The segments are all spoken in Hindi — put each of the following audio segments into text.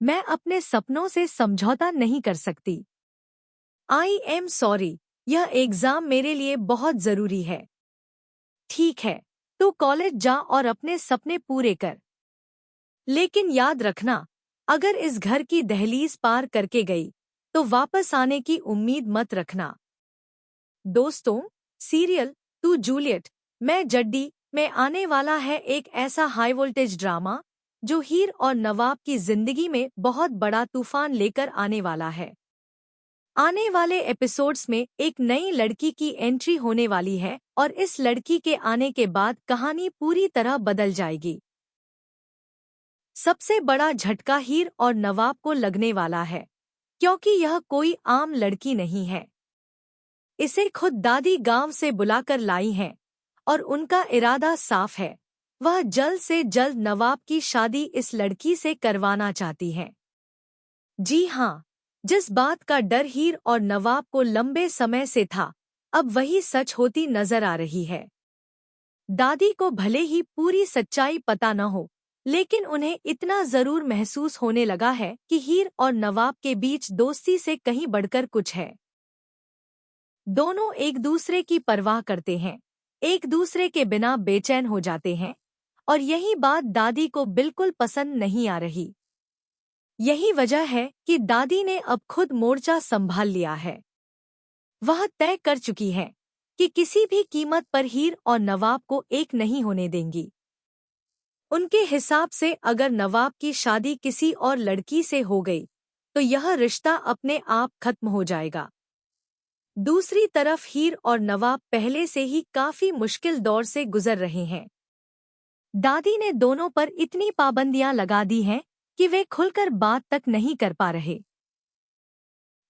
मैं अपने सपनों से समझौता नहीं कर सकती। आई एम सॉरी, यह एग्जाम मेरे लिए बहुत जरूरी है। ठीक है, तो कॉलेज जा और अपने सपने पूरे कर। लेकिन याद रखना, अगर इस घर की दहलीज पार करके गई तो वापस आने की उम्मीद मत रखना। दोस्तों, सीरियल तू जूलियट मैं जड्डी में आने वाला है एक ऐसा हाई वोल्टेज ड्रामा जो हीर और नवाब की जिंदगी में बहुत बड़ा तूफान लेकर आने वाला है। आने वाले एपिसोड्स में एक नई लड़की की एंट्री होने वाली है और इस लड़की के आने के बाद कहानी पूरी तरह बदल जाएगी। सबसे बड़ा झटका हीर और नवाब को लगने वाला है, क्योंकि यह कोई आम लड़की नहीं है। इसे खुद दादी गांव से बुलाकर लाई हैं और उनका इरादा साफ है, वह जल्द से जल्द नवाब की शादी इस लड़की से करवाना चाहती हैं। जी हाँ, जिस बात का डर हीर और नवाब को लंबे समय से था, अब वही सच होती नजर आ रही है। दादी को भले ही पूरी सच्चाई पता न हो, लेकिन उन्हें इतना जरूर महसूस होने लगा है कि हीर और नवाब के बीच दोस्ती से कहीं बढ़कर कुछ है। दोनों एक दूसरे की परवाह करते हैं, एक दूसरे के बिना बेचैन हो जाते हैं, और यही बात दादी को बिल्कुल पसंद नहीं आ रही। यही वजह है कि दादी ने अब खुद मोर्चा संभाल लिया है। वह तय कर चुकी है कि किसी भी कीमत पर हीर और नवाब को एक नहीं होने देंगी। उनके हिसाब से अगर नवाब की शादी किसी और लड़की से हो गई तो यह रिश्ता अपने आप खत्म हो जाएगा। दूसरी तरफ हीर और नवाब पहले से ही काफी मुश्किल दौर से गुजर रहे हैं। दादी ने दोनों पर इतनी पाबंदियां लगा दी हैं कि वे खुलकर बात तक नहीं कर पा रहे।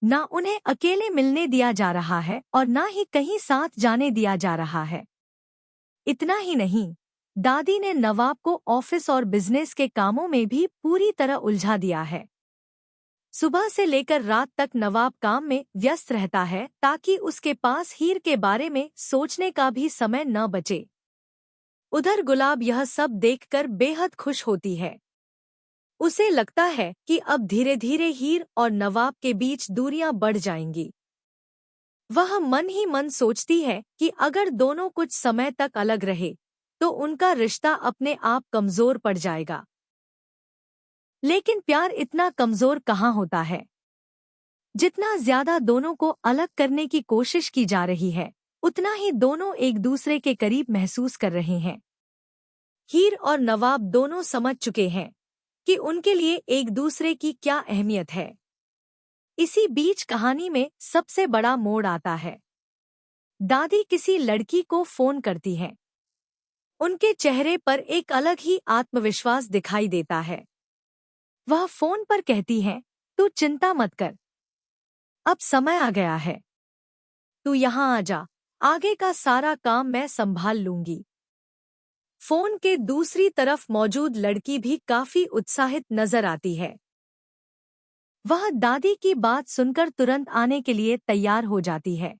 ना उन्हें अकेले मिलने दिया जा रहा है और ना ही कहीं साथ जाने दिया जा रहा है। इतना ही नहीं, दादी ने नवाब को ऑफिस और बिजनेस के कामों में भी पूरी तरह उलझा दिया है। सुबह से लेकर रात तक नवाब काम में व्यस्त रहता है ताकि उसके पास हीर के बारे में सोचने का भी समय न बचे। उधर गुलाब यह सब देखकर बेहद खुश होती है। उसे लगता है कि अब धीरे धीरे हीर और नवाब के बीच दूरियां बढ़ जाएंगी। वह मन ही मन सोचती है कि अगर दोनों कुछ समय तक अलग रहे तो उनका रिश्ता अपने आप कमजोर पड़ जाएगा। लेकिन प्यार इतना कमजोर कहाँ होता है। जितना ज्यादा दोनों को अलग करने की कोशिश की जा रही है, उतना ही दोनों एक दूसरे के करीब महसूस कर रहे हैं। हीर और नवाब दोनों समझ चुके हैं कि उनके लिए एक दूसरे की क्या अहमियत है। इसी बीच कहानी में सबसे बड़ा मोड़ आता है। दादी किसी लड़की को फोन करती है। उनके चेहरे पर एक अलग ही आत्मविश्वास दिखाई देता है। वह फोन पर कहती है, तू चिंता मत कर, अब समय आ गया है, तू यहाँ आ जा, आगे का सारा काम मैं संभाल लूंगी। फोन के दूसरी तरफ मौजूद लड़की भी काफी उत्साहित नजर आती है। वह दादी की बात सुनकर तुरंत आने के लिए तैयार हो जाती है।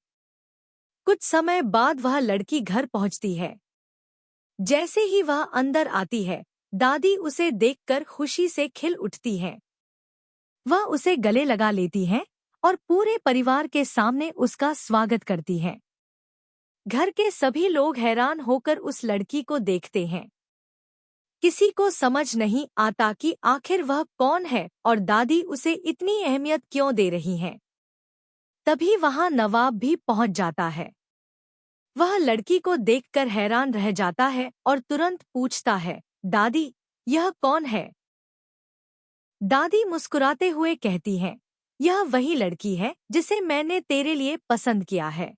कुछ समय बाद वह लड़की घर पहुंचती है। जैसे ही वह अंदर आती है, दादी उसे देखकर खुशी से खिल उठती है। वह उसे गले लगा लेती है और पूरे परिवार के सामने उसका स्वागत करती है। घर के सभी लोग हैरान होकर उस लड़की को देखते हैं। किसी को समझ नहीं आता कि आखिर वह कौन है और दादी उसे इतनी अहमियत क्यों दे रही हैं। तभी वहां नवाब भी पहुंच जाता है। वह लड़की को देखकर हैरान रह जाता है और तुरंत पूछता है, दादी, यह कौन है? दादी मुस्कुराते हुए कहती हैं, यह वही लड़की है जिसे मैंने तेरे लिए पसंद किया है।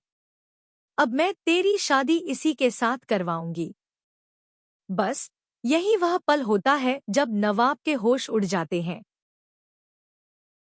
अब मैं तेरी शादी इसी के साथ करवाऊंगी। बस यही वह पल होता है जब नवाब के होश उड़ जाते हैं।